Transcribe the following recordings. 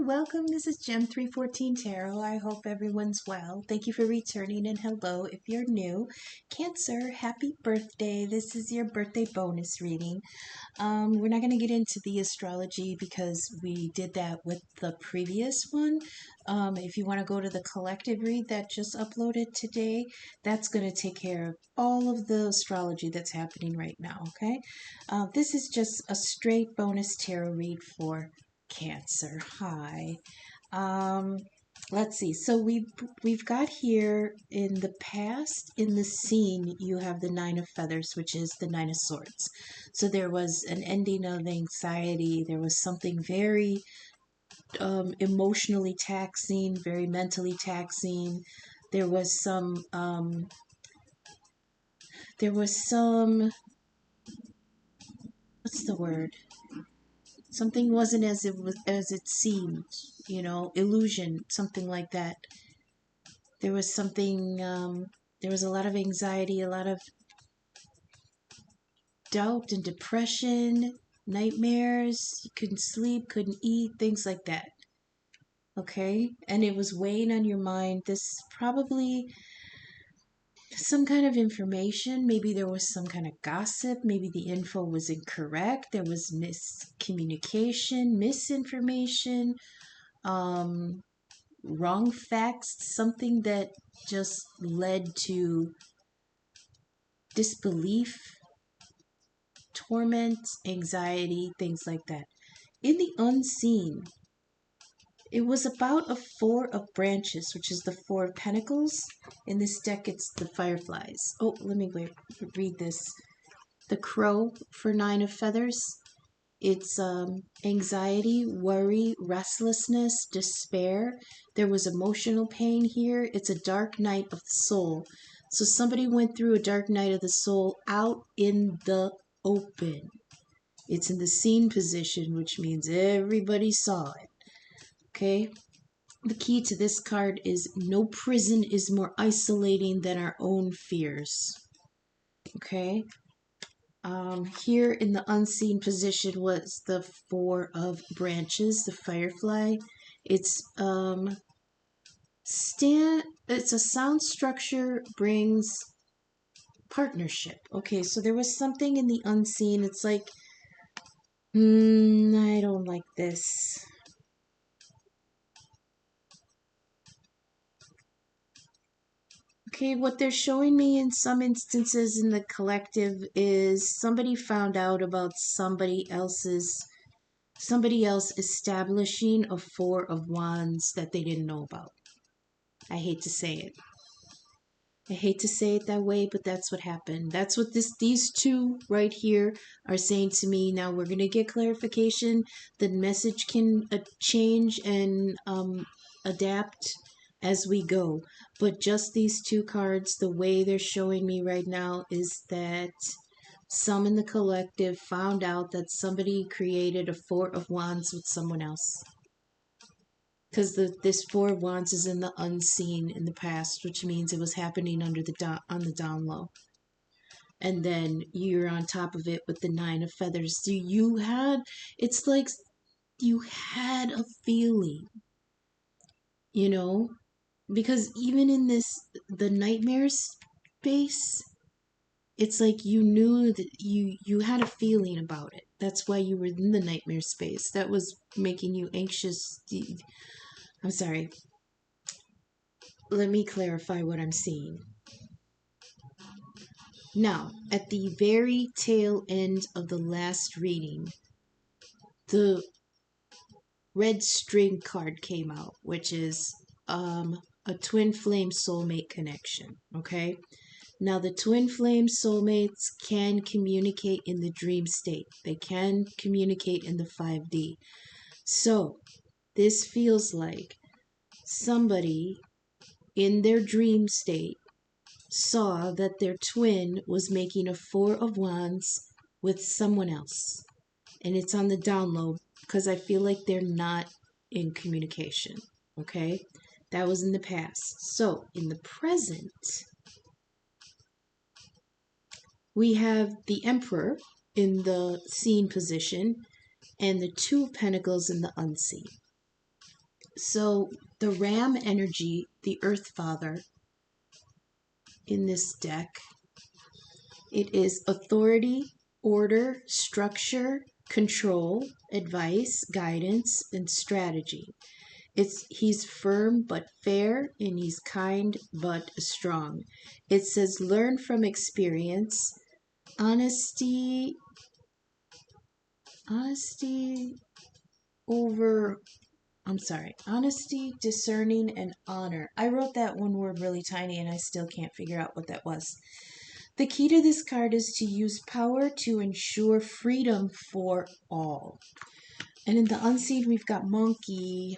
welcome. This is Gem 314 Tarot. I hope everyone's well. Thank you for returning, and hello if you're new. Cancer, happy birthday. This is your birthday bonus reading. We're not going to get into the astrology because we did that with the previous one. If you want to go to the collective read that just uploaded today, that's going to take care of all of the astrology that's happening right now, okay? This is just a straight bonus tarot read for Cancer. Hi. Let's see. So we've got here in the past, in the scene, you have the Nine of Feathers, which is the Nine of Swords. So there was an ending of anxiety. There was something very emotionally taxing, very mentally taxing. There was some what's the word? Something wasn't as it seemed, illusion, something like that. There was something, there was a lot of anxiety, a lot of doubt and depression, nightmares, you couldn't sleep, couldn't eat, things like that. Okay? And it was weighing on your mind. This probably some kind of information. Maybe there was some kind of gossip. Maybe the info was incorrect. There was miscommunication, misinformation, wrong facts, something that just led to disbelief, torment, anxiety, things like that. In the unseen, it was about a Four of Branches, which is the Four of Pentacles. In this deck, it's the Fireflies. Oh, let me read this. The Crow for Nine of Feathers. It's anxiety, worry, restlessness, despair. There was emotional pain here. It's a dark night of the soul. So somebody went through a dark night of the soul out in the open. It's in the seen position, which means everybody saw it. Okay? The key to this card is no prison is more isolating than our own fears. Okay? Here in the unseen position was the Four of Branches, the Firefly. It's a sound structure brings partnership. Okay, so there was something in the unseen. It's like, I don't like this. Okay, what they're showing me in some instances in the collective is somebody found out about somebody else establishing a Four of Wands that they didn't know about. I hate to say it. I hate to say it that way, but that's what happened. That's what these two right here are saying to me. Now we're going to get clarification. The message can change and adapt as we go. But just these two cards, the way they're showing me right now is that some in the collective found out that somebody created a Four of Wands with someone else. Because this Four of Wands is in the unseen in the past, which means it was happening on the down low. And then you're on top of it with the Nine of Feathers. So it's like you had a feeling, because even in the nightmare space, it's like you knew that you had a feeling about it. That's why you were in the nightmare space. That was making you anxious. I'm sorry. Let me clarify what I'm seeing. Now, at the very tail end of the last reading, the red string card came out, which is a twin flame soulmate connection, okay? Now, the twin flame soulmates can communicate in the dream state. They can communicate in the 5D. So, this feels like somebody in their dream state saw that their twin was making a Four of Wands with someone else. And it's on the down low because I feel like they're not in communication. Okay? That was in the past. So, in the present, we have the Emperor in the seen position and the Two of Pentacles in the unseen. So the Ram energy, the Earth Father in this deck, it is authority, order, structure, control, advice, guidance, and strategy. He's firm but fair, and he's kind but strong. It says learn from experience, honesty over honesty, discerning, and honor. I wrote that one word really tiny and I still can't figure out what that was. The key to this card is to use power to ensure freedom for all. And in the unseen, we've got monkey,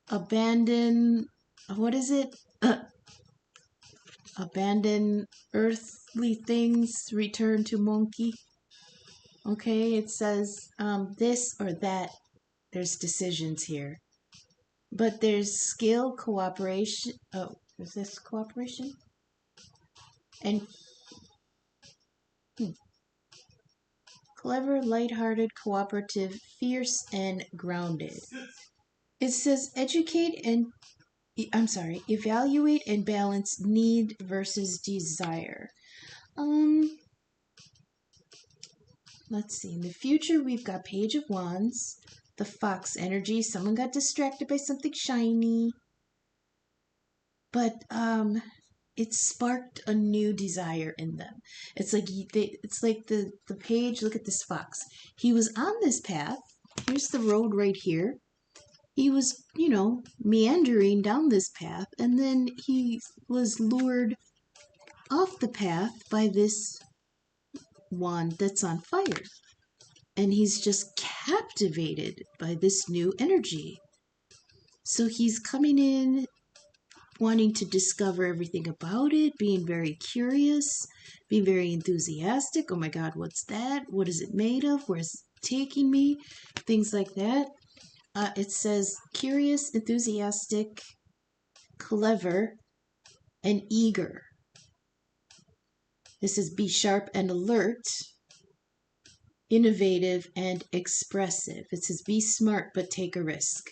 abandon, what is it? Abandon earthly things, return to monkey. Okay, it says this or that. There's decisions here. But there's skill, cooperation. Oh, is this cooperation? And clever, lighthearted, cooperative, fierce, and grounded. It says evaluate and balance need versus desire. Let's see. In the future, we've got Page of Wands, the Fox energy. Someone got distracted by something shiny. But it sparked a new desire in them. It's like the page. Look at this fox. He was on this path. Here's the road right here. He was, meandering down this path, and then he was lured off the path by this wand that's on fire. And he's just captivated by this new energy. So he's coming in wanting to discover everything about it, being very curious, being very enthusiastic. Oh my God, what's that? What is it made of? Where's it taking me? Things like that. It says curious, enthusiastic, clever, and eager. This is be sharp and alert, innovative, and expressive. It says be smart but take a risk.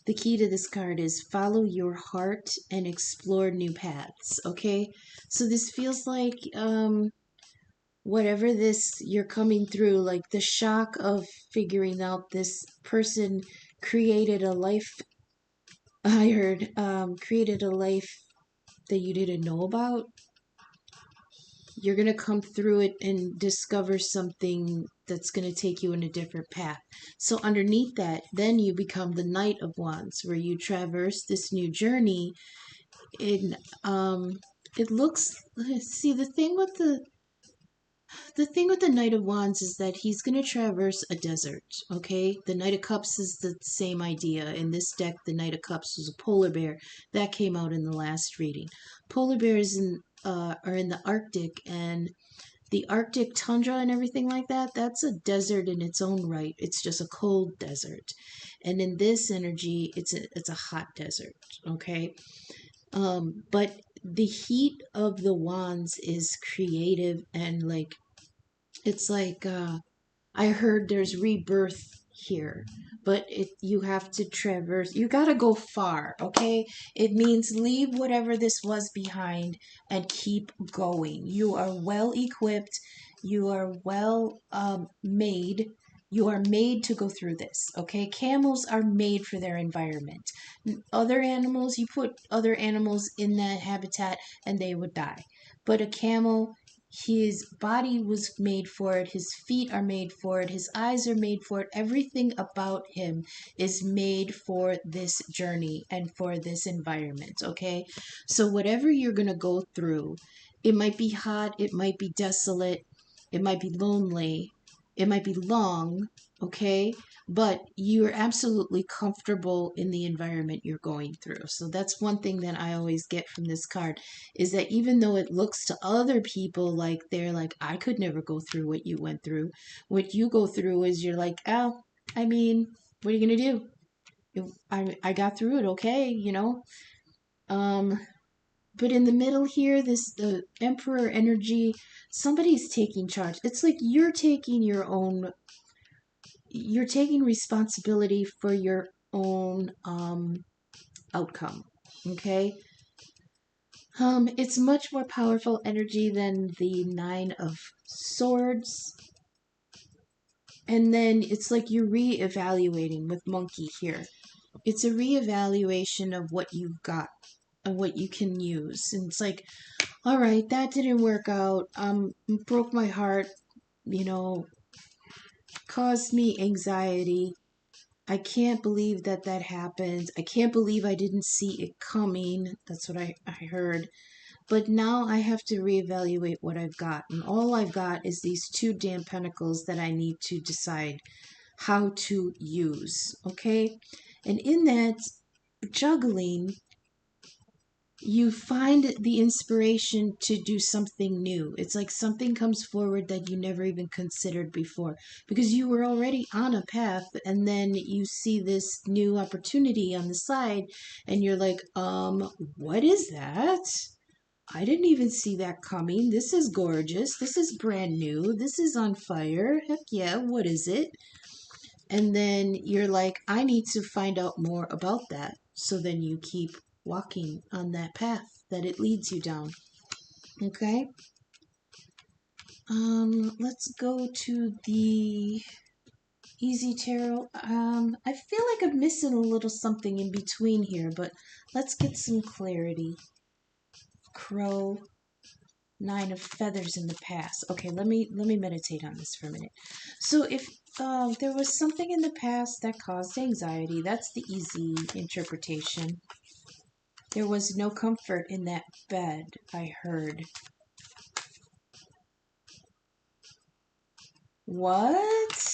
The key to this card is follow your heart and explore new paths, okay? So this feels like whatever this you're coming through, like the shock of figuring out this person created a life, created a life that you didn't know about. You're going to come through it and discover something that's going to take you in a different path. So underneath that, then you become the Knight of Wands, where you traverse this new journey. It looks, see, the thing with the Knight of Wands is that he's going to traverse a desert, okay? The Knight of Cups is the same idea. In this deck, the Knight of Cups was a polar bear. That came out in the last reading. Polar bears are in the Arctic, and the Arctic tundra and everything like that, that's a desert in its own right. It's just a cold desert. And in this energy, it's a hot desert, okay? But the heat of the wands is creative, and it's like I heard there's rebirth here, but you have to traverse. You got to go far, okay? It means leave whatever this was behind and keep going. You are well equipped. You are well made. You are made to go through this, okay? Camels are made for their environment. Other animals, you put other animals in that habitat and they would die. But a camel, his body was made for it, his feet are made for it, his eyes are made for it. Everything about him is made for this journey and for this environment, okay? So whatever you're going to go through, it might be hot, it might be desolate, it might be lonely, it might be long, okay? But you're absolutely comfortable in the environment you're going through. So that's one thing that I always get from this card, is that even though it looks to other people like they're like, I could never go through what you went through, what you go through is you're like, oh, I mean, what are you going to do? I got through it, okay, But in the middle here, the Emperor energy, somebody's taking charge. It's like you're taking responsibility for your own outcome. Okay? It's much more powerful energy than the Nine of Swords. And then it's like you're reevaluating with Monkey here. It's a reevaluation of what you've got and what you can use. And it's like, all right, that didn't work out. Broke my heart, caused me anxiety. I can't believe that happened. I can't believe I didn't see it coming. That's what I heard. But now I have to reevaluate what I've got. And all I've got is these two damn pentacles that I need to decide how to use. Okay? And in that juggling, you find the inspiration to do something new. It's like something comes forward that you never even considered before because you were already on a path, and then you see this new opportunity on the side and you're like, what is that? I didn't even see that coming. This is gorgeous. This is brand new. This is on fire. Heck yeah, what is it? And then you're like, I need to find out more about that. So then you keep walking on that path that it leads you down. Okay? Let's go to the Easy Tarot. I feel like I'm missing a little something in between here, but let's get some clarity. Crow, Nine of Feathers in the past. Okay, let me meditate on this for a minute. So if there was something in the past that caused anxiety, that's the easy interpretation. There was no comfort in that bed, I heard. What?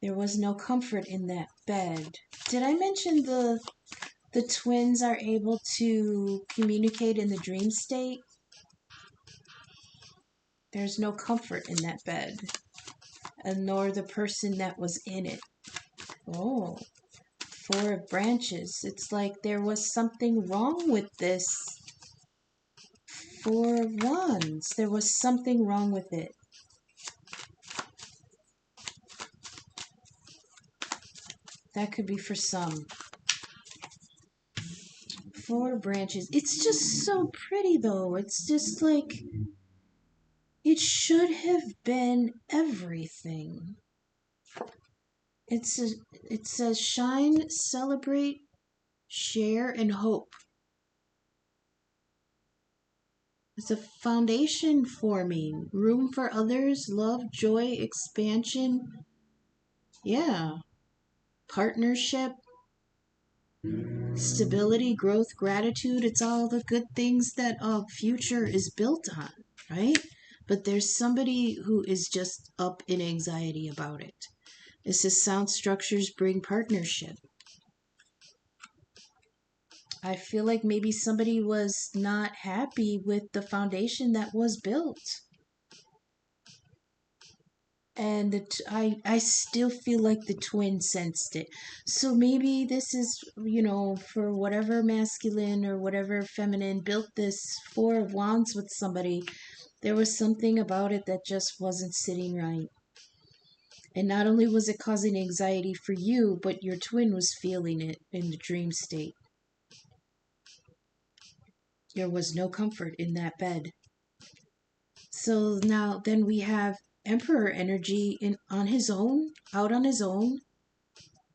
There was no comfort in that bed. Did I mention the twins are able to communicate in the dream state? There's no comfort in that bed, and nor the person that was in it. Oh, Four of Branches. It's like there was something wrong with this. Four of Wands. There was something wrong with it. That could be for some. Four Branches. It's just so pretty, though. It's just like it should have been everything. It says shine, celebrate, share, and hope. It's a foundation forming, room for others, love, joy, expansion. Yeah. Partnership, stability, growth, gratitude. It's all the good things that a future is built on, right? But there's somebody who is just up in anxiety about it. It says sound structures bring partnership. I feel like maybe somebody was not happy with the foundation that was built. And I still feel like the twin sensed it. So maybe this is, for whatever masculine or whatever feminine built this Four of Wands with somebody, there was something about it that just wasn't sitting right. And not only was it causing anxiety for you, but your twin was feeling it in the dream state. There was no comfort in that bed. So now then we have Emperor energy on his own, out on his own,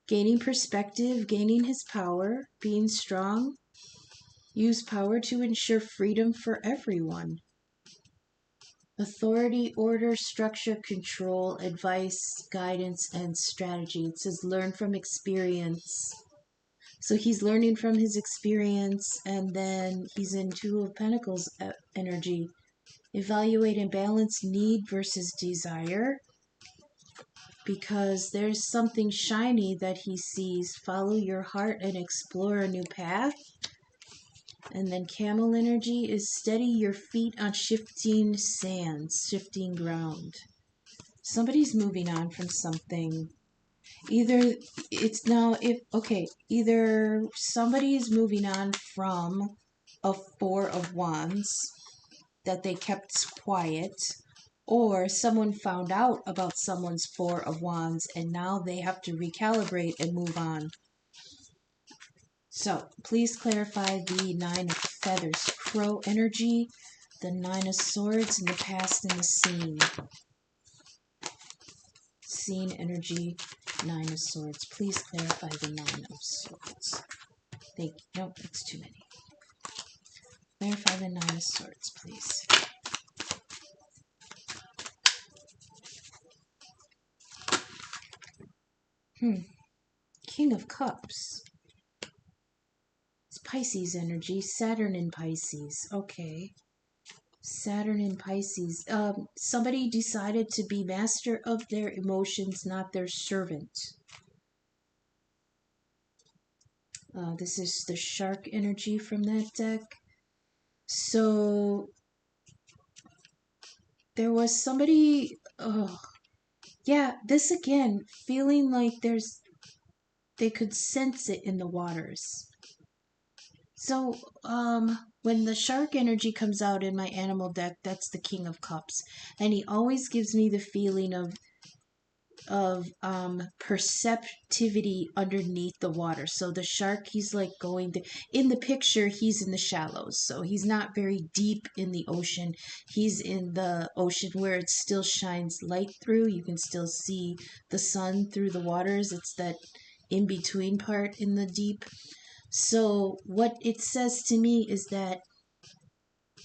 gaining perspective, gaining his power, being strong. Use power to ensure freedom for everyone. Authority, order, structure, control, advice, guidance, and strategy. It says learn from experience. So he's learning from his experience, and then he's in Two of Pentacles energy. Evaluate and balance need versus desire, because there's something shiny that he sees. Follow your heart and explore a new path. And then Camel energy is steady your feet on shifting sands, shifting ground. Somebody's moving on from something. Either somebody is moving on from a Four of Wands that they kept quiet, or someone found out about someone's Four of Wands and now they have to recalibrate and move on. So please clarify the Nine of Feathers, Crow energy, the Nine of Swords in the past and the scene. Scene energy, Nine of Swords. Please clarify the Nine of Swords. Thank you. Nope, that's too many. Clarify the Nine of Swords, please. King of Cups. It's Pisces energy. Saturn in Pisces. Okay. Saturn in Pisces. Somebody decided to be master of their emotions, not their servant. This is the shark energy from that deck. So there was somebody, yeah, this again, feeling like they could sense it in the waters. So, when the shark energy comes out in my animal deck, that's the King of Cups. And he always gives me the feeling of perceptivity underneath the water. So the shark, he's like in the picture, he's in the shallows. So he's not very deep in the ocean. He's in the ocean where it still shines light through. You can still see the sun through the waters. It's that in-between part in the deep. So what it says to me is that,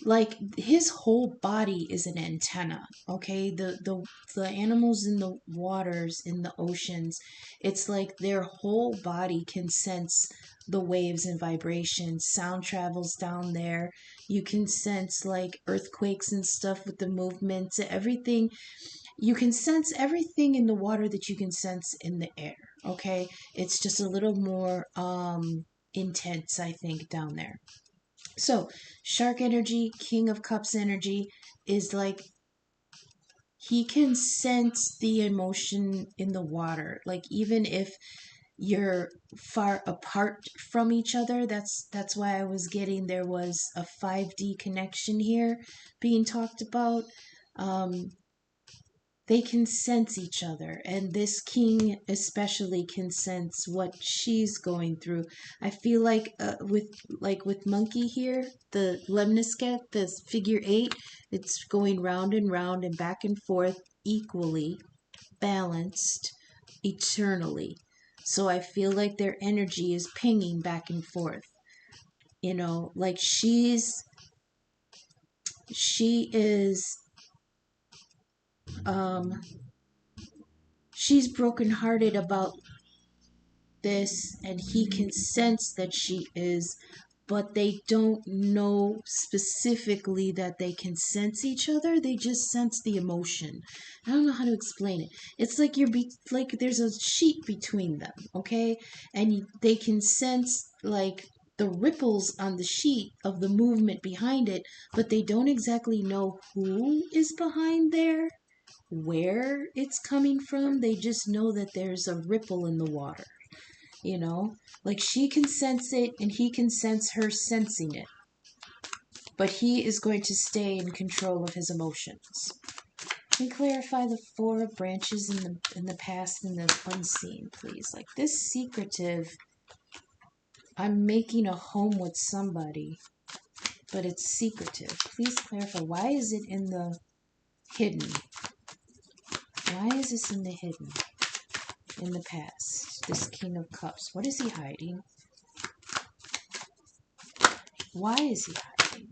like, his whole body is an antenna, okay? The animals in the waters, in the oceans, it's like their whole body can sense the waves and vibrations. Sound travels down there. You can sense, like, earthquakes and stuff with the movements, everything. You can sense everything in the water that you can sense in the air, okay? It's just a little more intense, I think, down there. So, shark energy, King of Cups energy is like he can sense the emotion in the water. Like, even if you're far apart from each other, that's why I was getting there was a 5D connection here being talked about. They can sense each other, and this king especially can sense what she's going through. I feel like with monkey here, the lemnisket, the figure 8, it's going round and round and back and forth equally, balanced, eternally. So I feel like their energy is pinging back and forth. You know, like she is she's brokenhearted about this, and he can sense that she is, but they don't know specifically that they can sense each other. They just sense the emotion. I don't know how to explain it. It's like like there's a sheet between them, okay? And they can sense like the ripples on the sheet of the movement behind it, but they don't exactly know who is behind there, where it's coming from. They just know that there's a ripple in the water. You know, like she can sense it and he can sense her sensing it, but he is going to stay in control of his emotions. Can you clarify the 4 of branches in the past and the unseen, please? Like this secretive, I'm making a home with somebody, but it's secretive. Please clarify, why is it in the hidden? Why is this in the hidden? In the past, this King of Cups, what is he hiding? Why is he hiding?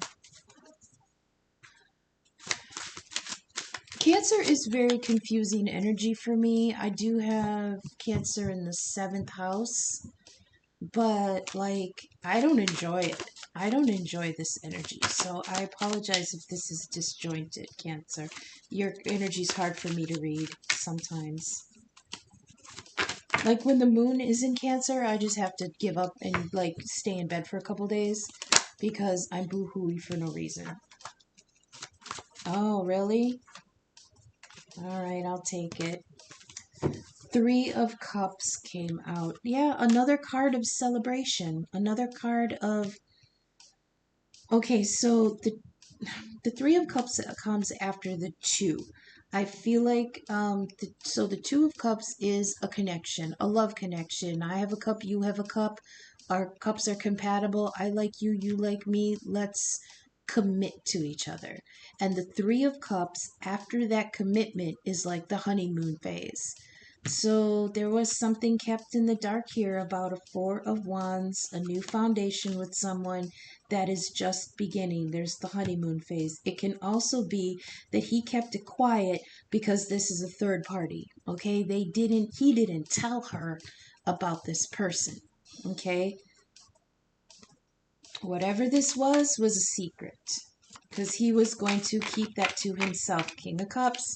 Cancer is very confusing energy for me. I do have Cancer in the 7th house, but like I don't enjoy it. I don't enjoy this energy, so I apologize if this is disjointed, Cancer. Your energy is hard for me to read sometimes. Like when the moon is in Cancer, I just have to give up and like stay in bed for a couple days because I'm boo-hooey for no reason. Oh, really? All right, I'll take it. 3 of Cups came out. Yeah, another card of celebration. Another card of... Okay, so the Three of Cups comes after the Two. I feel like so the Two of Cups is a connection, a love connection. I have a cup, you have a cup. Our cups are compatible. I like you, you like me. Let's commit to each other. And the Three of Cups after that commitment is like the honeymoon phase. So there was something kept in the dark here about a Four of Wands, a new foundation with someone that is just beginning. There's the honeymoon phase. It can also be that he kept it quiet because this is a third party. Okay? He didn't tell her about this person. Okay? Whatever this was a secret. Because he was going to keep that to himself. King of Cups,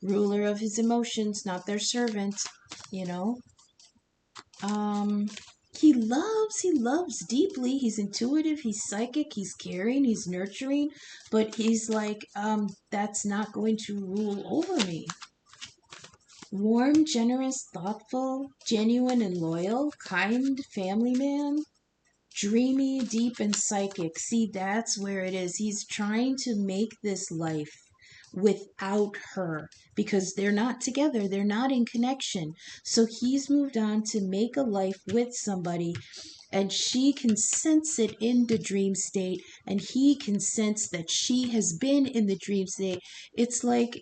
ruler of his emotions, not their servant, you know. He loves deeply. He's intuitive, he's psychic, he's caring, he's nurturing, but he's like, that's not going to rule over me. Warm, generous, thoughtful, genuine and loyal, kind, family man, dreamy, deep and psychic. See, that's where it is. He's trying to make this life without her because they're not together, they're not in connection. So he's moved on to make a life with somebody, and she can sense it in the dream state, and he can sense that she has been in the dream state. It's like,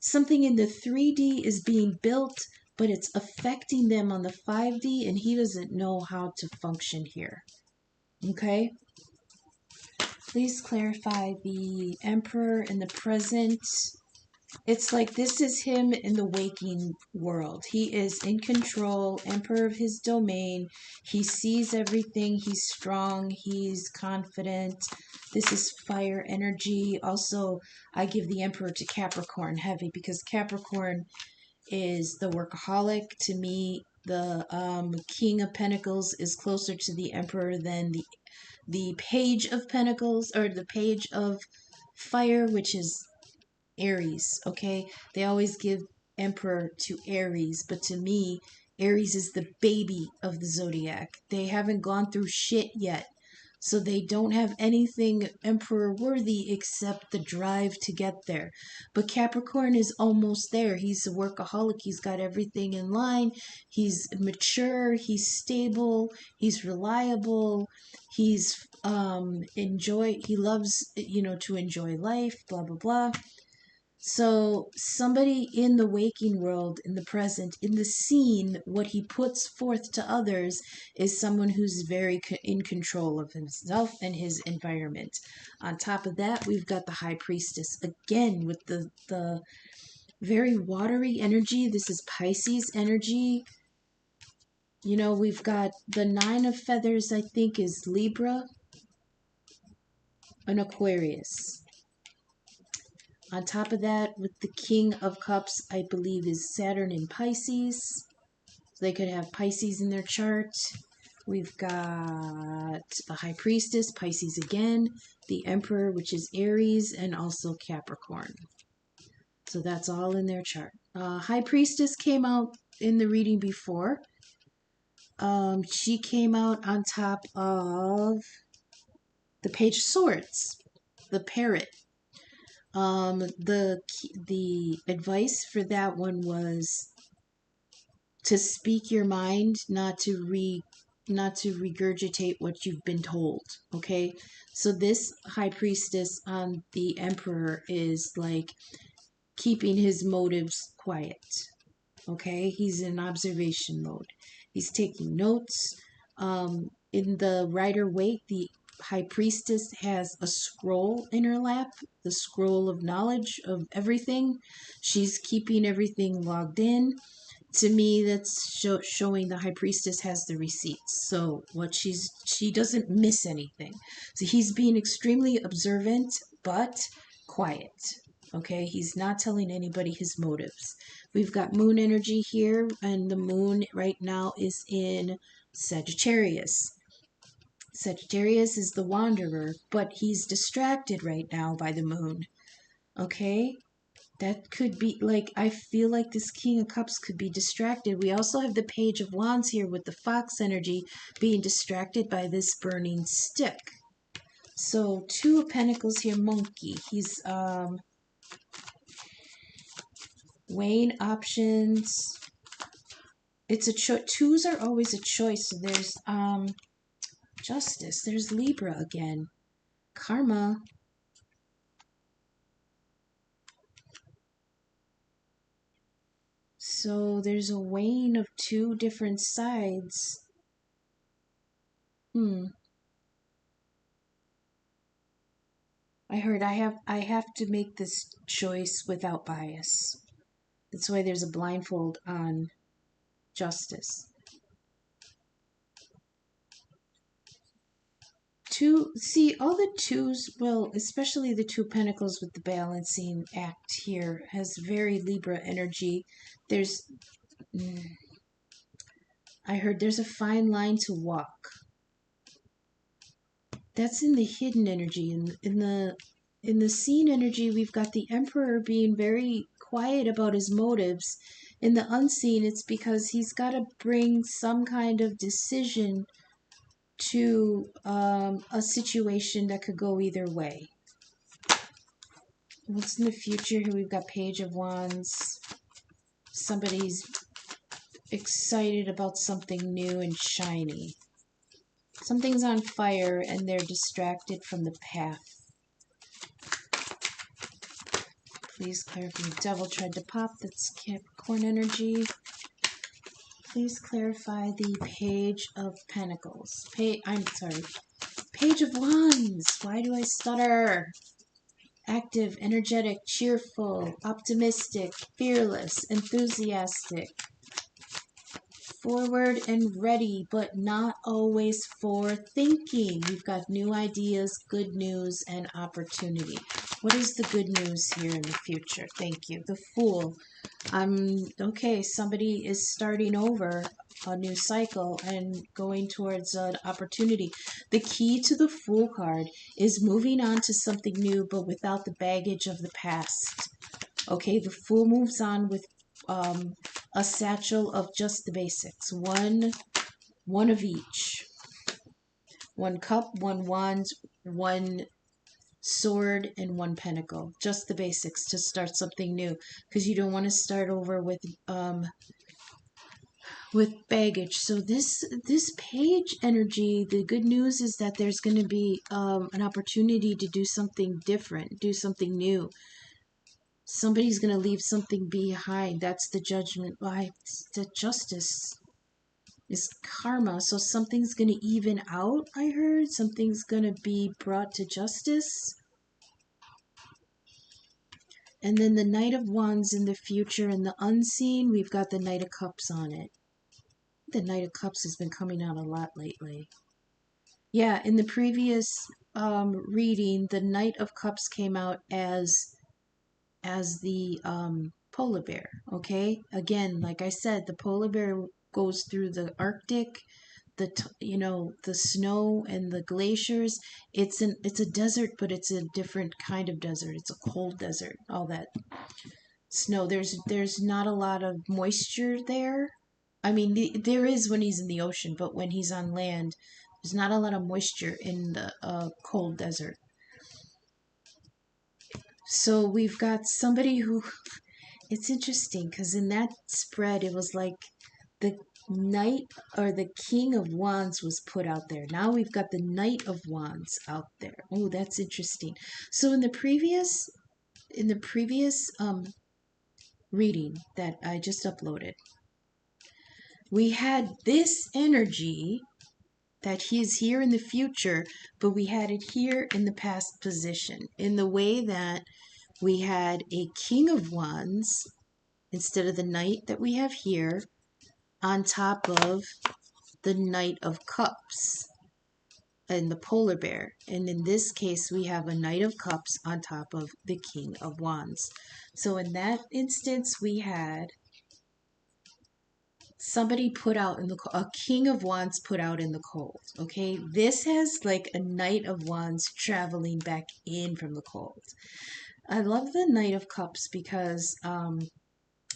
something in the 3D is being built, but it's affecting them on the 5D, and he doesn't know how to function here. Okay? Please clarify the Emperor in the present. It's like this is him in the waking world. He is in control, emperor of his domain. He sees everything. He's strong. He's confident. This is fire energy. Also, I give the Emperor to Capricorn heavy because Capricorn is the workaholic. To me, the King of Pentacles is closer to the Emperor than the Page of Pentacles, or the Page of Fire, which is Aries. Okay, they always give Emperor to Aries, but to me, Aries is the baby of the zodiac. They haven't gone through shit yet, so they don't have anything Emperor worthy except the drive to get there. But Capricorn is almost there. He's a workaholic. He's got everything in line. He's mature. He's stable. He's reliable. He's he loves, to enjoy life, blah blah blah. So somebody in the waking world, in the present, in the scene, what he puts forth to others is someone who's very in control of himself and his environment. On top of that, we've got the High Priestess again with the very watery energy. This is Pisces energy. We've got the Nine of Feathers, I think, is Libra and Aquarius. On top of that, with the King of Cups, I believe is Saturn in Pisces. So they could have Pisces in their chart. We've got the High Priestess, Pisces again. The Emperor, which is Aries, and also Capricorn. So that's all in their chart. High Priestess came out in the reading before. She came out on top of the Page of Swords, the Parrot. The advice for that one was to speak your mind, not to regurgitate what you've been told. Okay, so this High Priestess on the Emperor is like keeping his motives quiet. Okay, he's in observation mode. He's taking notes. In the Rider-Waite, the High Priestess has a scroll in her lap, the scroll of knowledge of everything. She's keeping everything logged in. To me, that's showing the High Priestess has the receipts. So she doesn't miss anything. So he's being extremely observant, but quiet. Okay, he's not telling anybody his motives. We've got moon energy here, and the moon right now is in Sagittarius. Sagittarius is the wanderer, but he's distracted right now by the moon. Okay? That could be, like, I feel like this King of Cups could be distracted. We also have the Page of Wands here with the fox energy being distracted by this burning stick. So Two of Pentacles here, Monkey. He's weighing options. It's a choice. Twos are always a choice. So there's Justice. There's Libra again. Karma. So there's a weighing of two different sides. I heard I have to make this choice without bias. That's why there's a blindfold on Justice. See, all the twos, well, especially the Two of Pentacles with the balancing act here, has very Libra energy. There's, I heard there's a fine line to walk. That's in the hidden energy. In the seen energy, we've got the Emperor being very quiet about his motives. In the unseen, it's because he's got to bring some kind of decision to a situation that could go either way. What's in the future? Here we've got Page of Wands. Somebody's excited about something new and shiny. Something's on fire and they're distracted from the path. Please clarify. The Devil tried to pop. That's Capricorn energy. Please clarify the Page of Pentacles. I'm sorry. Page of Wands. Why do I stutter? Active, energetic, cheerful, optimistic, fearless, enthusiastic. Forward and ready, but not always for thinking. We've got new ideas, good news, and opportunity. What is the good news here in the future? Thank you. The Fool. Okay, somebody is starting over a new cycle and going towards an opportunity. The key to the Fool card is moving on to something new, but without the baggage of the past. Okay, the Fool moves on with a satchel of just the basics. One of each. One cup, one wand, one sword, and one pentacle. Just the basics to start something new, because you don't want to start over with baggage. So this page energy, the good news is that there's going to be an opportunity to do something different, do something new. Somebody's going to leave something behind. That's the Judgment. Why? The Justice is karma. So something's going to even out, I heard. Something's going to be brought to justice. And then the Knight of Wands in the future and the unseen, we've got the Knight of Cups on it. The Knight of Cups has been coming out a lot lately. Yeah, in the previous reading, the Knight of Cups came out as the polar bear. Okay, again, like I said, the polar bear goes through the Arctic, the snow and the glaciers. It's a desert, but it's a different kind of desert. It's a cold desert. All that snow. There's not a lot of moisture there. I mean, there is when he's in the ocean, but when he's on land, there's not a lot of moisture in the cold desert. So we've got somebody who, it's interesting because in that spread, it was like the Knight or the King of Wands was put out there. Now we've got the Knight of Wands out there. Oh, that's interesting. So in the previous reading that I just uploaded, we had this energy that he is here in the future, but we had it here in the past position, in the way that we had a King of Wands instead of the Knight that we have here on top of the Knight of Cups and the polar bear. And in this case, we have a Knight of Cups on top of the King of Wands. So in that instance, we had somebody put out in a King of Wands put out in the cold. Okay, this has like a Knight of Wands traveling back in from the cold. I love the Knight of Cups because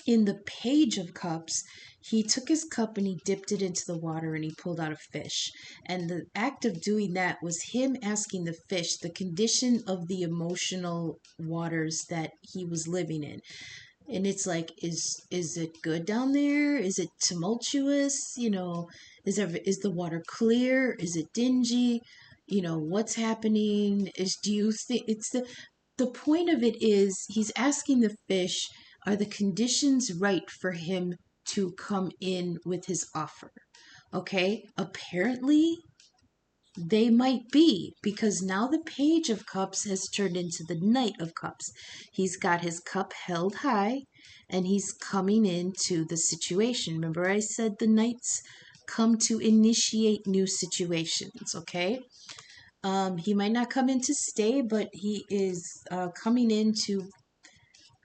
In the Page of Cups, he took his cup and he dipped it into the water and he pulled out a fish. And the act of doing that was him asking the fish the condition of the emotional waters that he was living in. And it's like, is it good down there? Is it tumultuous? Is the water clear? Is it dingy? What's happening? Do you think it's the point of it is he's asking the fish, are the conditions right for him to come in with his offer? Okay, apparently they might be, because now the Page of Cups has turned into the Knight of Cups. He's got his cup held high and he's coming into the situation. Remember, I said the Knights come to initiate new situations, okay? He might not come in to stay, but he is coming in to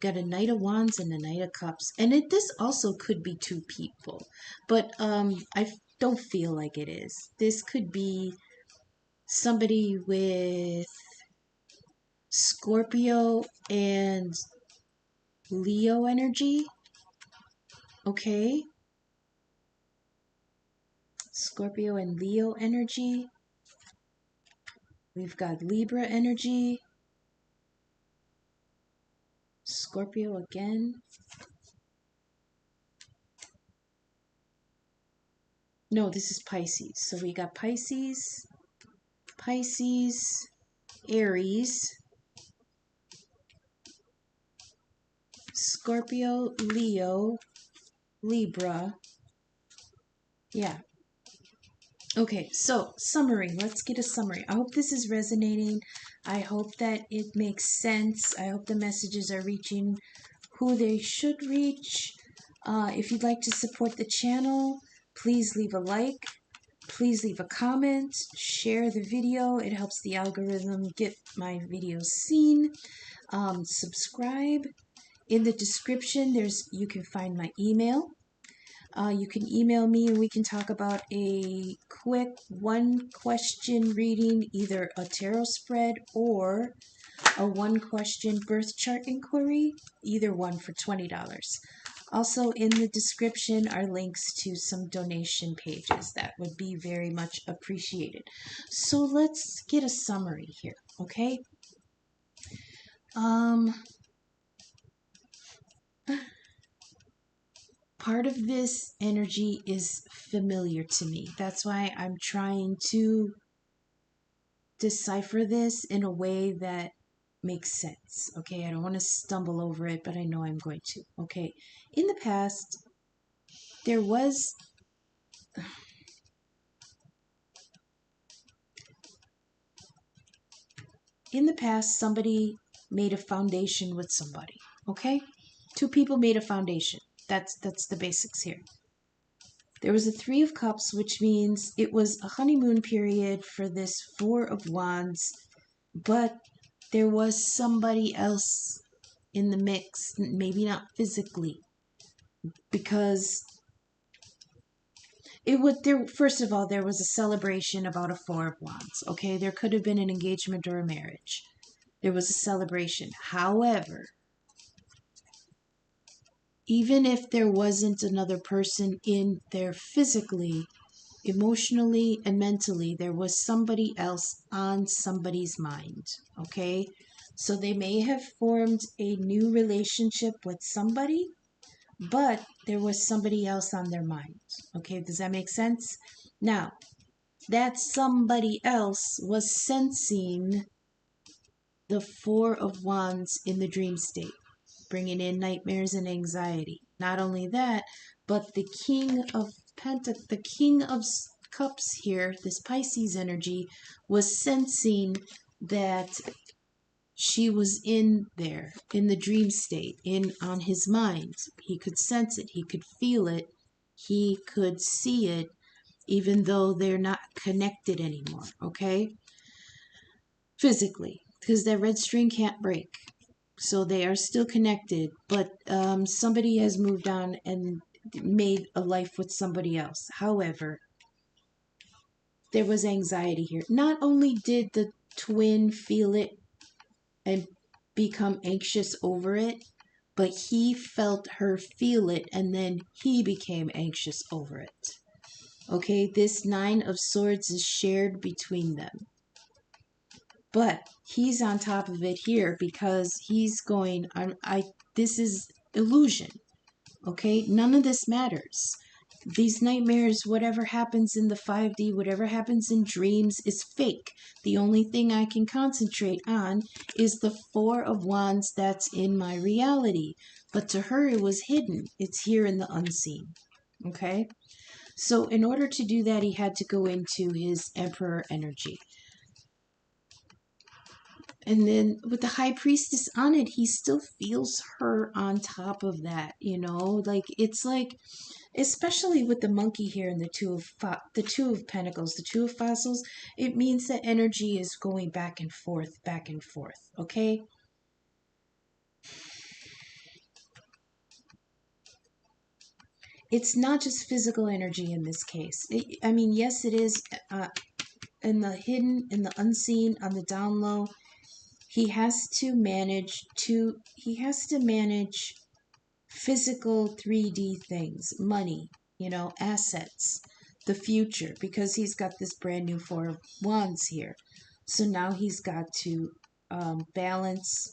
got a Knight of Wands and a Knight of Cups. And this also could be two people, but I don't feel like it is. This could be somebody with Scorpio and Leo energy. Okay. Scorpio and Leo energy. We've got Libra energy. Scorpio again. No, this is Pisces. So we got Pisces, Aries, Scorpio, Leo, Libra. Yeah. Okay, so summary. Let's get a summary. I hope this is resonating. I hope that it makes sense. I hope the messages are reaching who they should reach. If you'd like to support the channel, please leave a like. Please leave a comment. Share the video. It helps the algorithm get my videos seen. Subscribe. In the description, you can find my email. You can email me and we can talk about a quick one-question reading, either a tarot spread or a one-question birth chart inquiry, either one for $20. Also in the description are links to some donation pages. That would be very much appreciated. So let's get a summary here, okay? Part of this energy is familiar to me. That's why I'm trying to decipher this in a way that makes sense. Okay, I don't want to stumble over it, but I know I'm going to. Okay, in the past, there was somebody made a foundation with somebody. Okay, two people made a foundation. That's the basics here. There was a Three of Cups, which means it was a honeymoon period for this Four of Wands, but there was somebody else in the mix, maybe not physically, because first of all, there was a celebration about a Four of Wands. Okay, there could have been an engagement or a marriage. There was a celebration. However, even if there wasn't another person in there physically, emotionally and mentally, there was somebody else on somebody's mind. Okay, so they may have formed a new relationship with somebody, but there was somebody else on their mind. Okay, does that make sense? Now, that somebody else was sensing the Four of Wands in the dream state, bringing in nightmares and anxiety. Not only that, but the King of Cups here, this Pisces energy, was sensing that she was in there, in the dream state, on his mind. He could sense it, he could feel it, he could see it, even though they're not connected anymore, okay? Physically, because that red string can't break. So they are still connected, but somebody has moved on and made a life with somebody else. However, there was anxiety here. Not only did the twin feel it and become anxious over it, but he felt her feel it, and then he became anxious over it. Okay, this Nine of Swords is shared between them. But he's on top of it here because he's going, this is illusion. Okay, none of this matters. These nightmares, whatever happens in the 5D, whatever happens in dreams is fake. The only thing I can concentrate on is the Four of Wands that's in my reality. But to her, it was hidden. It's here in the unseen. Okay? So in order to do that, he had to go into his Emperor energy. And then with the High Priestess on it, he still feels her on top of that, you know? Like, it's like, especially with the monkey here and the Two of Pentacles, the Two of Fossils, it means that energy is going back and forth, okay? It's not just physical energy in this case. I mean, yes, it is in the hidden, in the unseen, on the down low. He has to manage physical 3D things, money, you know, assets, the future, because he's got this brand new Four of Wands here. So now he's got to balance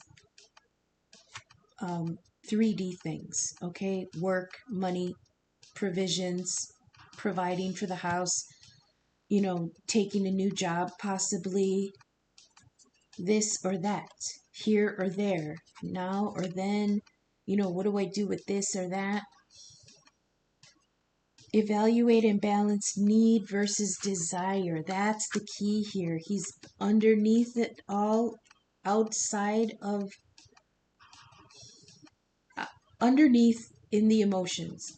3D things, okay? Work, money, provisions, providing for the house, you know, taking a new job possibly, this or that, here or there, now or then, you know, what do I do with this or that? Evaluate and balance need versus desire. That's the key here. He's underneath it all, underneath in the emotions,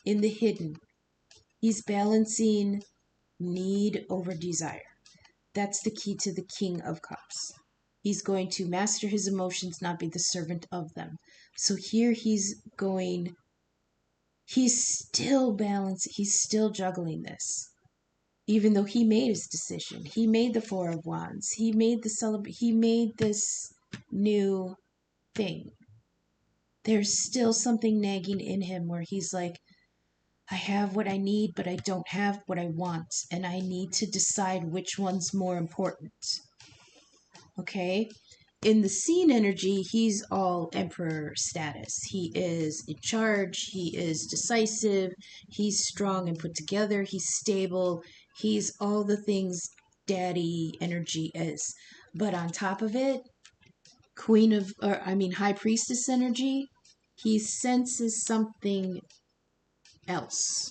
in the hidden. He's balancing need over desire. That's the key to the King of Cups. He's going to master his emotions, not be the servant of them. So here he's still balancing, he's still juggling this. Even though he made his decision, he made the Four of Wands, he made this new thing. There's still something nagging in him where he's like, I have what I need, but I don't have what I want, and I need to decide which one's more important. Okay? In the scene energy, he's all Emperor status. He is in charge, he is decisive, he's strong and put together, he's stable, he's all the things daddy energy is. But on top of it, High Priestess energy, he senses something else.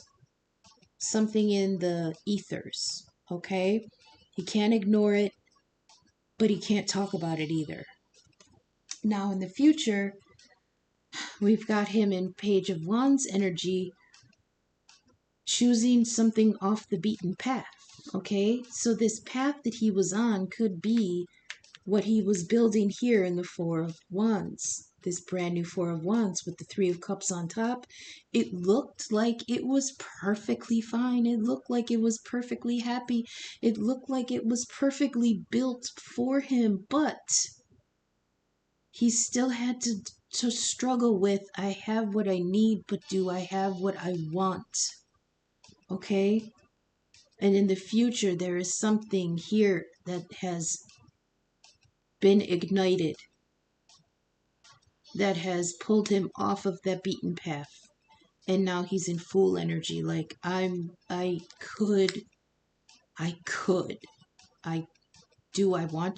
Something in the ethers, okay? He can't ignore it, but he can't talk about it either. Now in the future, we've got him in Page of Wands energy, choosing something off the beaten path, okay? So this path that he was on could be what he was building here in the Four of Wands. This brand new Four of Wands with the Three of Cups on top. It looked like it was perfectly fine. It looked like it was perfectly happy. It looked like it was perfectly built for him, but he still had to struggle with, I have what I need, but do I have what I want? Okay? And in the future, there is something here that has been ignited, that has pulled him off of that beaten path. And now he's in Fool energy. Like, I want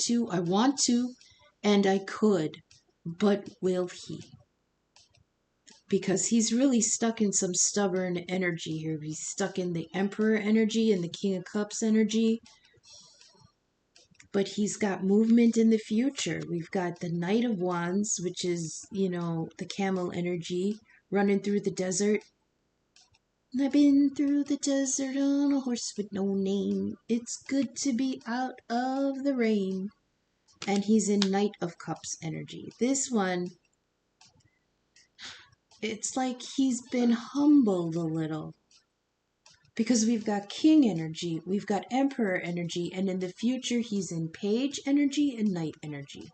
to? I want to, and I could, but will he? Because he's really stuck in some stubborn energy here. He's stuck in the Emperor energy and the King of Cups energy. But he's got movement in the future. We've got the Knight of Wands, which is, you know, the camel energy, running through the desert. I've been through the desert on a horse with no name. It's good to be out of the rain. And he's in Knight of Cups energy. This one, it's like he's been humbled a little. Because we've got King energy, we've got Emperor energy, and in the future he's in Page energy and Knight energy.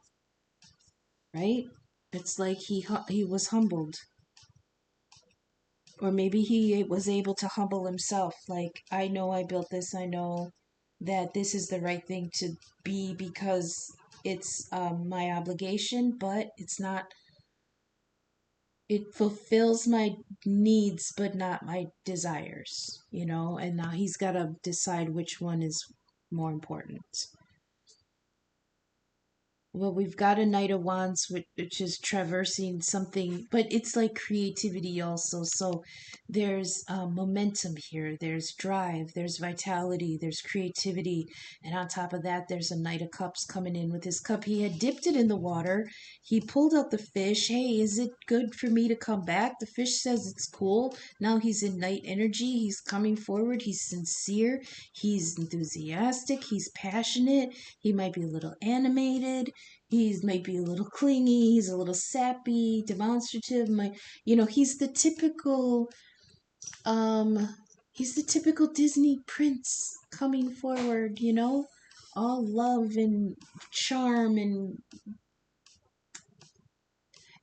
Right? It's like he was humbled, or maybe he was able to humble himself. Like, I know I built this. I know that this is the right thing to be because it's my obligation, but it's not. It fulfills my needs, but not my desires. And now he's got to decide which one is more important. Well, we've got a Knight of Wands, which is traversing something, but it's like creativity also. So there's momentum here, there's drive, there's vitality, there's creativity. And on top of that, there's a Knight of Cups coming in with his cup. He had dipped it in the water. He pulled out the fish. Hey, is it good for me to come back? The fish says it's cool. Now he's in Knight energy. He's coming forward. He's sincere. He's enthusiastic. He's passionate. He might be a little animated. He's maybe a little clingy, he's a little sappy, demonstrative. He's the typical Disney prince coming forward, all love and charm, and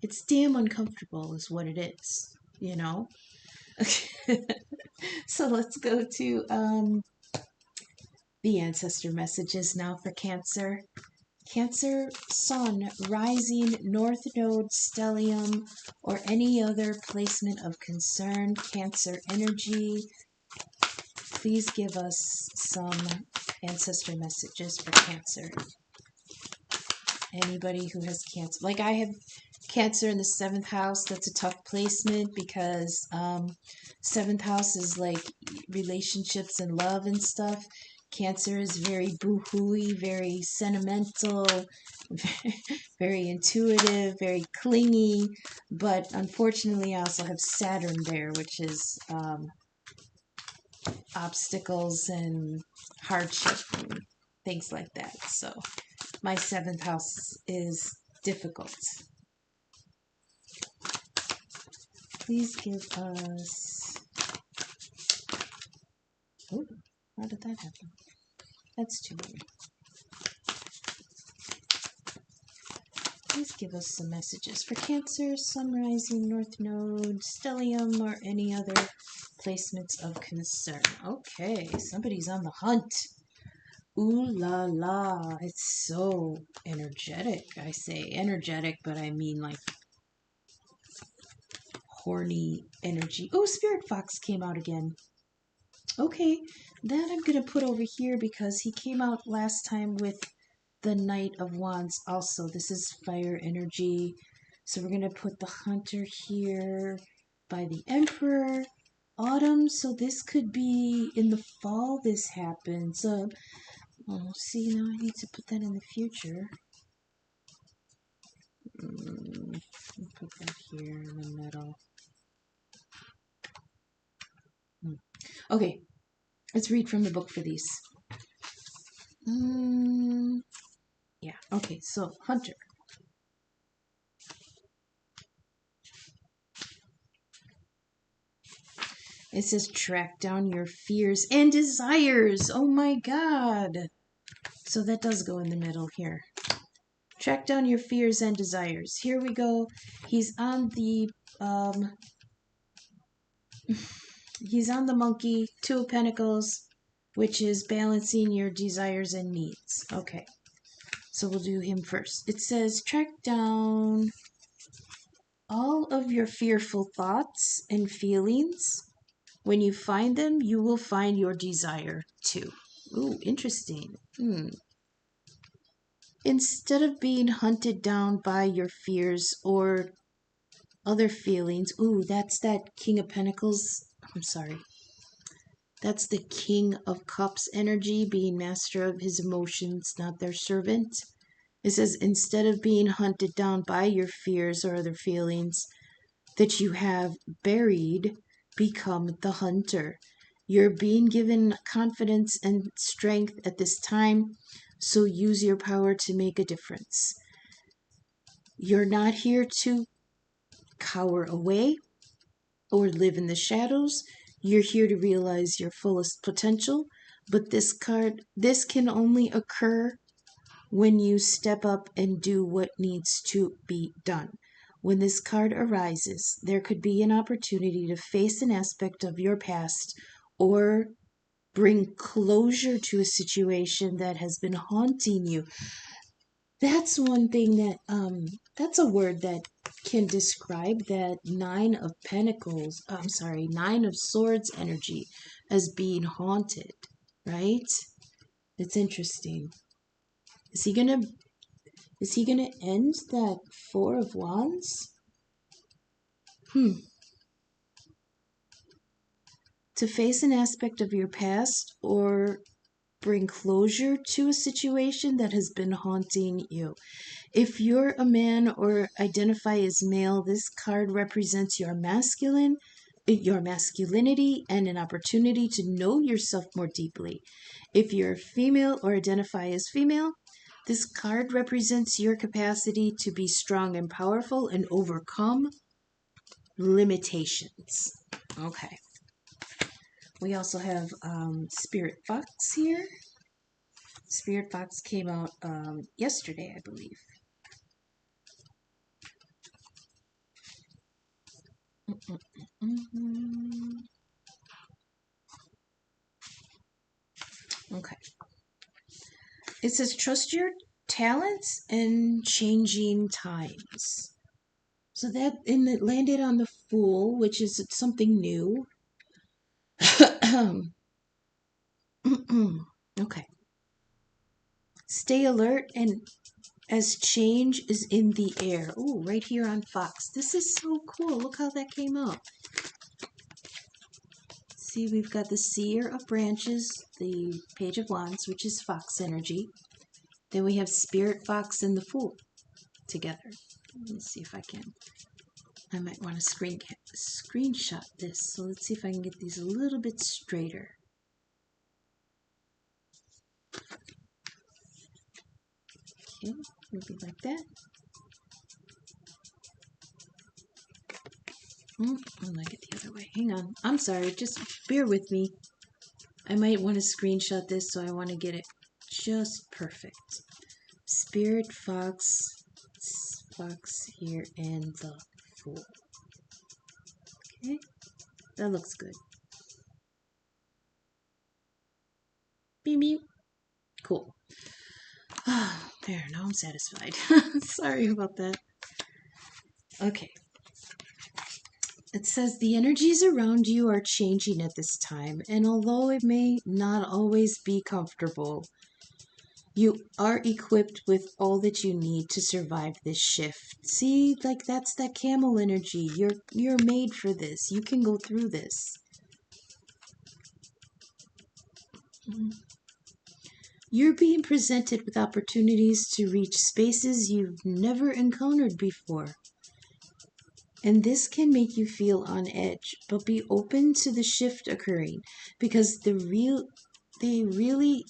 it's damn uncomfortable is what it is. So let's go to the ancestor messages now for Cancer. Cancer, Sun, Rising, North Node, Stellium, or any other placement of concern. Cancer energy. Please give us some ancestor messages for Cancer. Anybody who has Cancer. Like, I have Cancer in the 7th house. That's a tough placement because 7th house is like relationships and love and stuff. Cancer is very boo-hooey, very sentimental, very intuitive, very clingy. But unfortunately, I also have Saturn there, which is obstacles and hardship and things like that. So my 7th house is difficult. Please give us... Oh, how did that happen? That's too weird. Please give us some messages for Cancer, Sun, Rising, North Node, Stellium, or any other placements of concern. Okay, somebody's on the hunt. Ooh la la. It's so energetic. I say energetic, but I mean like horny energy. Oh, Spirit Fox came out again. Okay, that I'm going to put over here because he came out last time with the Knight of Wands also. This is fire energy. So we're going to put the Hunter here by the Emperor. Autumn, so this could be in the fall this happens. See, now I need to put that in the future. Put that here in the middle. Okay, let's read from the book for these. Yeah, okay, so Hunter. It says track down your fears and desires. Oh my God. So that does go in the middle here. Track down your fears and desires. Here we go. He's on the monkey, 2 of Pentacles, which is balancing your desires and needs. Okay. So we'll do him first. It says track down all of your fearful thoughts and feelings. When you find them, you will find your desire too. Ooh, interesting. Instead of being hunted down by your fears or other feelings, ooh, that's that King of Pentacles. I'm sorry. That's the King of Cups energy, being master of his emotions, not their servant. It says, instead of being hunted down by your fears or other feelings that you have buried, become the hunter. You're being given confidence and strength at this time, so use your power to make a difference. You're not here to cower away or live in the shadows. You're here to realize your fullest potential, but this can only occur when you step up and do what needs to be done. When this card arises, there could be an opportunity to face an aspect of your past or bring closure to a situation that has been haunting you. That's one thing that, that's a word that can describe that Nine of Pentacles, Nine of Swords energy as being haunted, right? It's interesting. Is he gonna end that Four of Wands? To face an aspect of your past or bring closure to a situation that has been haunting you. If you're a man or identify as male, this card represents your masculinity and an opportunity to know yourself more deeply. If you're female or identify as female, this card represents your capacity to be strong and powerful and overcome limitations. Okay. We also have Spirit Fox here. Spirit Fox came out yesterday, I believe. Okay. It says, trust your talents and changing times. So that, and it landed on the Fool, which is something new. Okay. Stay alert and as change is in the air. Oh, right here on Fox. This is so cool. Look how that came out. See, we've got the Seer of Branches, the Page of Wands, which is Fox energy. Then we have Spirit Fox and the Fool together. Let's see if I can. I might want to screenshot this. So let's see if I can get these a little bit straighter. Okay, maybe like that. I like it the other way. Hang on. I'm sorry. Just bear with me. I might want to screenshot this, so I want to get it just perfect. Spirit Fox here, and the Fool. Okay, that looks good. Beep, beep. Cool. There, now I'm satisfied. Sorry about that. Okay. It says the energies around you are changing at this time, and although it may not always be comfortable, you are equipped with all that you need to survive this shift. See, like that's that camel energy. You're made for this. You can go through this. You're being presented with opportunities to reach spaces you've never encountered before. And this can make you feel on edge, but be open to the shift occurring because they really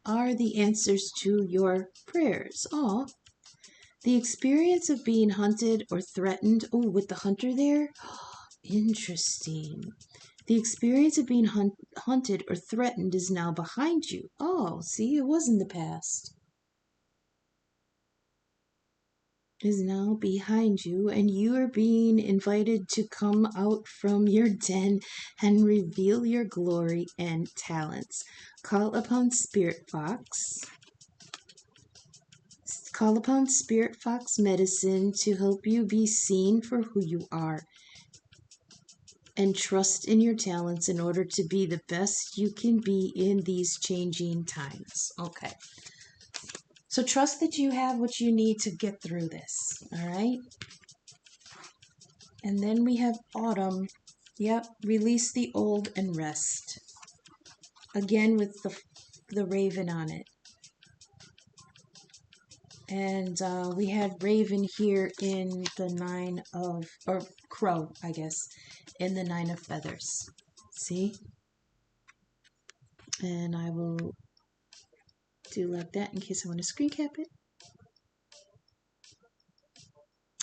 are the answers to your prayers. Aw. The experience of being hunted or threatened. Oh, with the hunter there? Interesting. The experience of being hunted or threatened is now behind you. Oh, see, it was in the past. Is now behind you, and you are being invited to come out from your den and reveal your glory and talents. Call upon Spirit Fox. Call upon Spirit Fox medicine to help you be seen for who you are. And trust in your talents in order to be the best you can be in these changing times. Okay. So trust that you have what you need to get through this. All right. And then we have Autumn. Yep. Release the old and rest. Again with the raven on it. And we had Raven here in the Nine of, or Crow, I guess, in the Nine of Feathers. See? And I will do like that in case I want to screen cap it.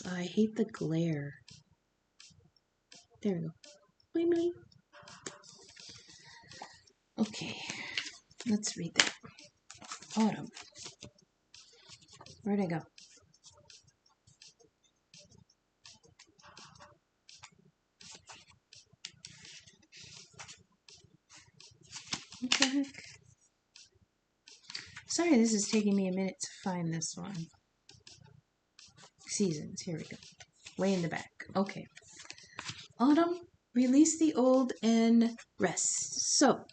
I hate the glare. There we go. Bling, bling. Okay, let's read that. Autumn. Where'd I go? What the heck? Sorry, this is taking me a minute to find this one. Seasons, here we go. Way in the back. Okay. Autumn, release the old and rest. So,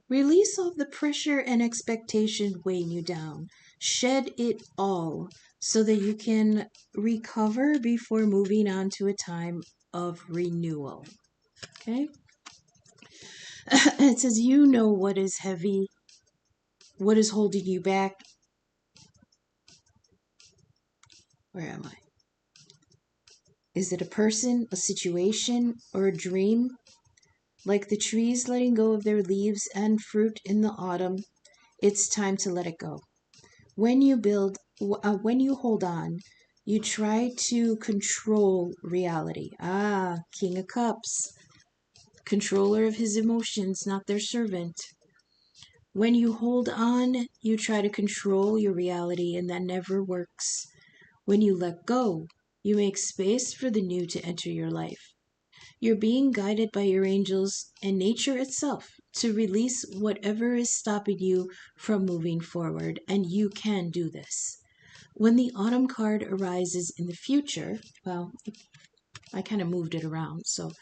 release all the pressure and expectation weighing you down. Shed it all so that you can recover before moving on to a time of renewal. Okay? It says, you know what is heavy, what is holding you back. Where am I? Is it a person, a situation, or a dream? Like the trees letting go of their leaves and fruit in the autumn, it's time to let it go. When you hold on, you try to control reality. Ah, King of Cups. Controller of his emotions, not their servant. When you hold on, you try to control your reality, and that never works. When you let go, you make space for the new to enter your life. You're being guided by your angels and nature itself to release whatever is stopping you from moving forward, and you can do this. When the autumn card arises in the future, well, I kind of moved it around. So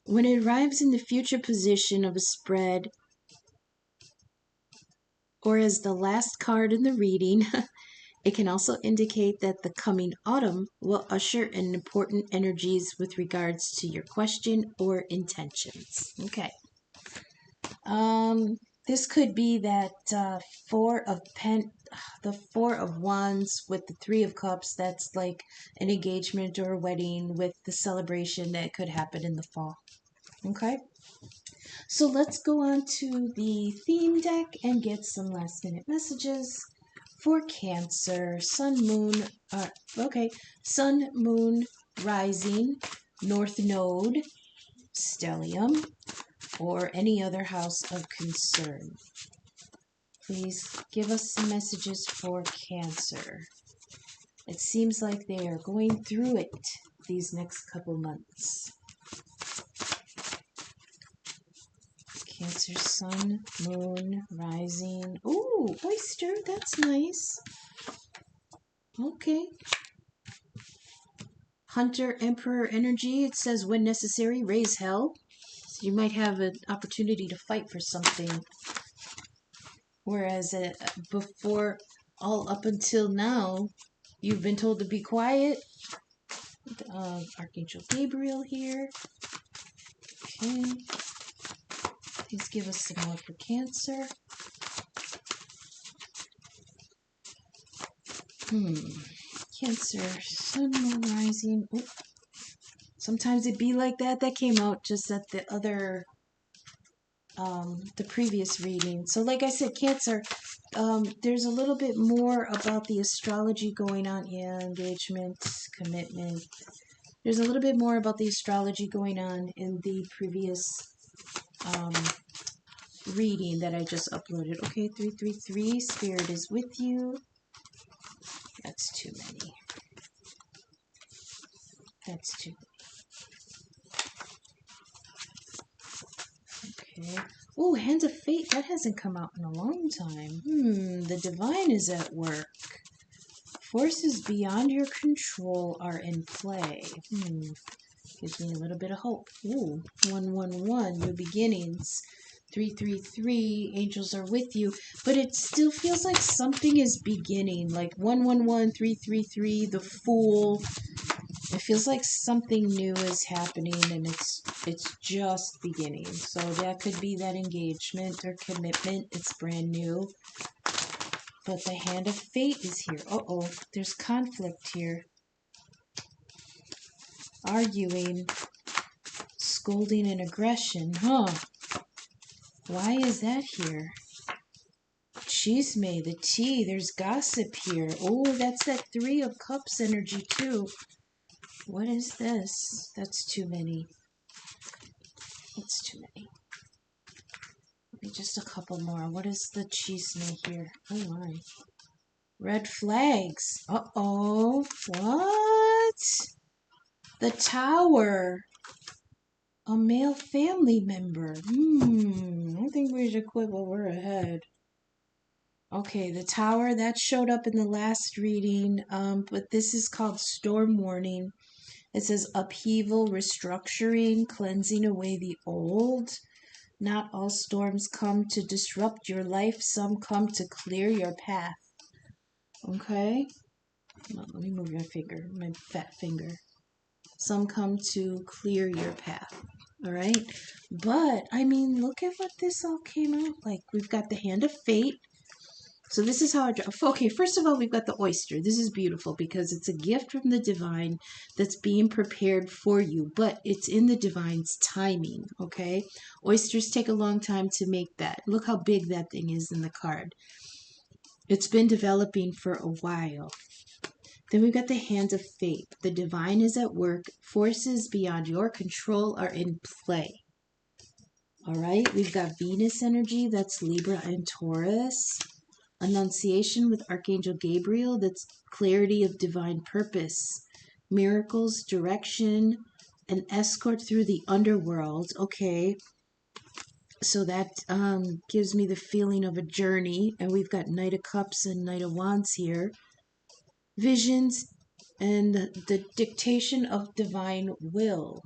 when it arrives in the future position of a spread, or as the last card in the reading, it can also indicate that the coming autumn will usher in important energies with regards to your question or intentions. Okay. This could be that the Four of Wands with the Three of Cups. That's like an engagement or a wedding with the celebration that could happen in the fall. Okay. So let's go on to the theme deck and get some last minute messages for Cancer. Sun, Moon, Rising, North Node, Stellium, or any other house of concern. Please give us some messages for Cancer. It seems like they are going through it these next couple months. Cancer, Sun, Moon, Rising. Ooh, Oyster, that's nice. Okay. Hunter, Emperor energy. It says, when necessary, raise hell. So you might have an opportunity to fight for something. Whereas before, all up until now, you've been told to be quiet. Archangel Gabriel here. Okay. Please give us some more for Cancer. Cancer, Sun, Moon, Rising. Oh. Sometimes it be like that. That came out just at the other, the previous reading. So like I said, Cancer, there's a little bit more about the astrology going on. Yeah, engagement, commitment. There's a little bit more about the astrology going on in the previous reading that I just uploaded. Okay, 333, Spirit is with you. That's too many. That's too many. Okay. Oh, Hands of Fate. That hasn't come out in a long time. The Divine is at work. Forces beyond your control are in play. Gives me a little bit of hope. Ooh, 111, new beginnings. 333, angels are with you. But it still feels like something is beginning. Like 111, 333, the Fool. It feels like something new is happening and it's just beginning. So that could be that engagement or commitment. It's brand new. But the Hand of Fate is here. Uh-oh, there's conflict here. Arguing, scolding, and aggression. Why is that here? Chisme, the tea. There's gossip here. Oh, that's that Three of Cups energy too. What is this? That's too many. That's too many. Maybe just a couple more. What is the chisme here? Oh my. Red flags. Uh-oh. What? The Tower. A male family member. I don't think mortgage quit while we're ahead. Okay, the tower that showed up in the last reading, but this is called storm warning. It says upheaval, restructuring, cleansing away the old. Not all storms come to disrupt your life. Some come to clear your path. Okay? Well, let me move my fat finger. Some come to clear your path. All right? But, I mean, look at what this all came out like. We've got the Hand of Fate. So this is how I draw. Okay, first of all, we've got the oyster. This is beautiful because it's a gift from the divine that's being prepared for you, but it's in the divine's timing, okay? Oysters take a long time to make that. Look how big that thing is in the card. It's been developing for a while. Then we've got the Hand of Fate. The divine is at work. Forces beyond your control are in play. All right, we've got Venus energy. That's Libra and Taurus. Annunciation with Archangel Gabriel, that's clarity of divine purpose. Miracles, direction, an escort through the underworld. Okay, so that gives me the feeling of a journey. And we've got Knight of Cups and Knight of Wands here. Visions and the dictation of divine will.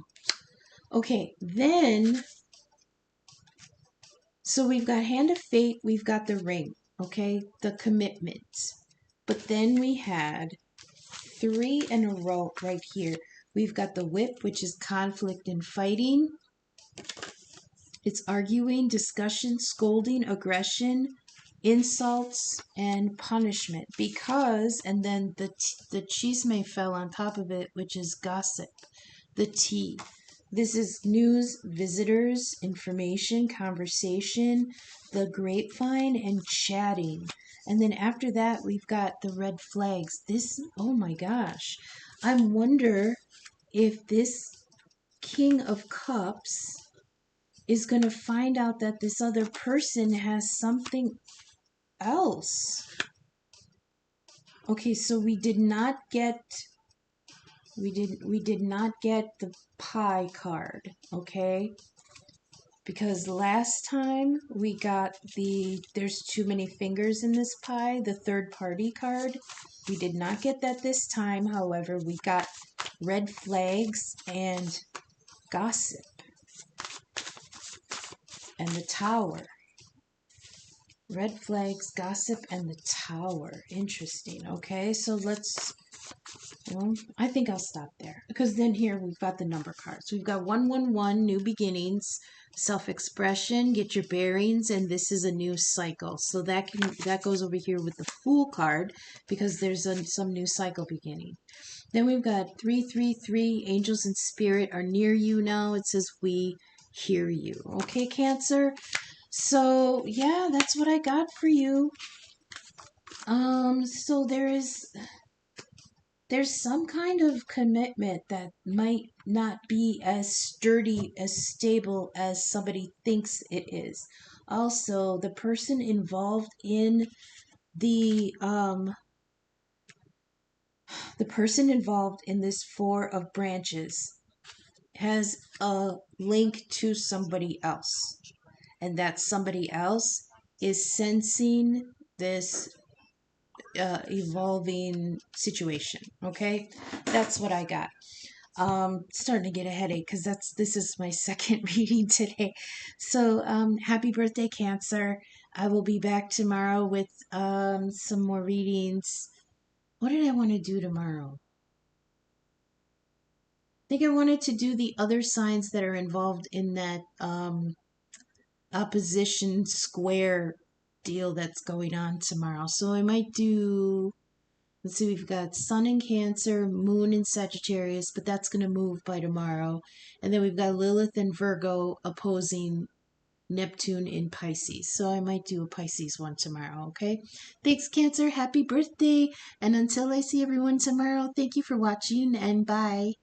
Okay, then, so we've got Hand of Fate, we've got the ring. Okay, the commitment. But then we had 3 in a row right here. We've got the whip, which is conflict and fighting. It's arguing, discussion, scolding, aggression, insults, and punishment. Because, and then the chisme fell on top of it, which is gossip. The tea. This is news, visitors, information, conversation, the grapevine, and chatting. And then after that, we've got the red flags. This, oh my gosh. I wonder if this King of Cups is going to find out that this other person has something else. Okay, so we did not get the pie card, okay? Because last time we got there's too many fingers in this pie, the third party card. We did not get that this time. However, we got red flags and gossip and the tower. Red flags, gossip, and the tower. Interesting. Okay, so let's, well, I think I'll stop there. Because then here we've got the number cards. We've got 111, new beginnings, self-expression, get your bearings, and this is a new cycle. So that goes over here with the Fool card because there's some new cycle beginning. Then we've got 333, angels and spirit are near you now. It says we hear you. Okay, Cancer? So, yeah, that's what I got for you. So there's some kind of commitment that might not be as sturdy, as stable as somebody thinks it is. Also, the person involved in the person involved in this 4 of branches has a link to somebody else. And that somebody else is sensing this evolving situation. Okay, that's what I got. Starting to get a headache because this is my second reading today. So happy birthday, Cancer. I will be back tomorrow with some more readings. What did I want to do tomorrow? I think I wanted to do the other signs that are involved in that opposition square deal that's going on tomorrow. So I might do, let's see, we've got Sun in Cancer, Moon in Sagittarius, but that's going to move by tomorrow. And then we've got Lilith and Virgo opposing Neptune in Pisces. So I might do a Pisces one tomorrow, okay? Thanks, Cancer. Happy birthday. And until I see everyone tomorrow, thank you for watching and bye.